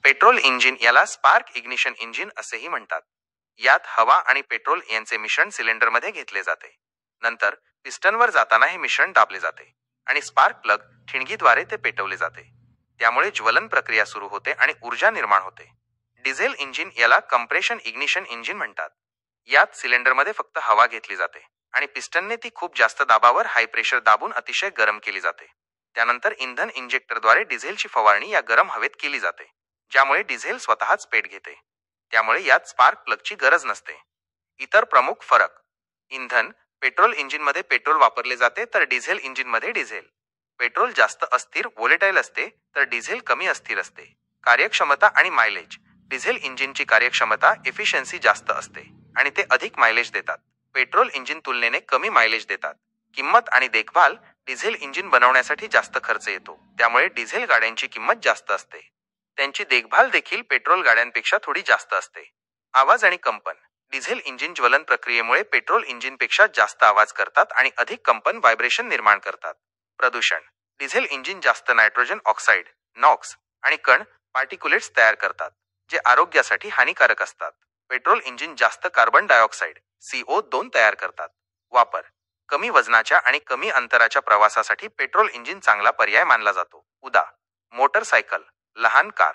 Petrol engine याला spark ignition engine असेही म्हणतात. यात हवा आणि पेट्रोल यांचे मिश्रण सिलेंडरमध्ये घेतले जाते. नंतर पिस्टनवर जाताना हे मिश्रण दाबले जाते आणि स्पार्क प्लग ठिणगीद्वारे ते पेटवले जाते. त्यामुळे ज्वलन प्रक्रिया सुरू होते आणि ऊर्जा निर्माण होते. डिझेल इंजिन याला कंप्रेशन इग्निशन इंजिन म्हणतात. यात सिलेंडरमध्ये फक्त हवा घेतली जाते आणि पिस्टनने ती खूप जास्त दाबावर हाय प्रेशर दाबून अतिशय गरम केली जाते. त्यानंतर इंधन इंजेक्टरद्वारे डिझेलची फवारणी या गरम हवेत केली जाते, ज्यामुळे डिझेल स्वतःच पेट घेते. त्यामुळे यात स्पार्क प्लगची गरज नसते. इतर प्रमुख फरक: इंधन: पेट्रोल इंजिनमध्ये पेट्रोल वापरले जाते तर डिझेल इंजिनमध्ये डिझेल. पेट्रोल जास्त अस्थिर व्होलेटाईल असते तर डिझेल कमी अस्थिर असते. कार्यक्षमता आणि मायलेज: डिझेल इंजिनची कार्यक्षमता एफिशियन्सी जास्त असते आणि ते अधिक मायलेज देतात. पेट्रोल इंजिन तुलनेने कमी मायलेज देतात. किंमत आणि देखभाल: डिझेल इंजिन बनवण्यासाठी जास्त खर्च येतो, त्यामुळे डिझेल गाड्यांची किंमत जास्त असते. त्यांची देखभाल देखील पेट्रोल गाड्यांपेक्षा थोडी जास्त असते. आवाज आणि कंपन: डिझेल इंजिन ज्वलन प्रक्रियेमुळे पेट्रोल इंजिनपेक्षा जास्त आवाज करतात आणि अधिक कंपन व्हायब्रेशन निर्माण करतात. प्रदूषण: डिझेल इंजिन जास्त नायट्रोजन ऑक्साईड, नॉक्स आणि कण पार्टिक्युलेट्स तयार करतात, जे आरोग्यासाठी हानिकारक असतात. पेट्रोल इंजिन जास्त कार्बन डायऑक्साईड CO2 तयार करतात. वापर: कमी वजनाच्या आणि कमी अंतराच्या प्रवासासाठी पेट्रोल इंजिन चांगला पर्याय मानला जातो. उदा. मोटरसायकल, लहान कार.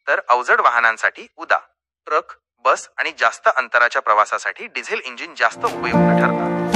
तर अवजड वाहनांसाठी उदा. ट्रक, बस आणि जास्त अंतराच्या प्रवासासाठी डिझेल इंजिन जास्त उपयुक्त ठरतात.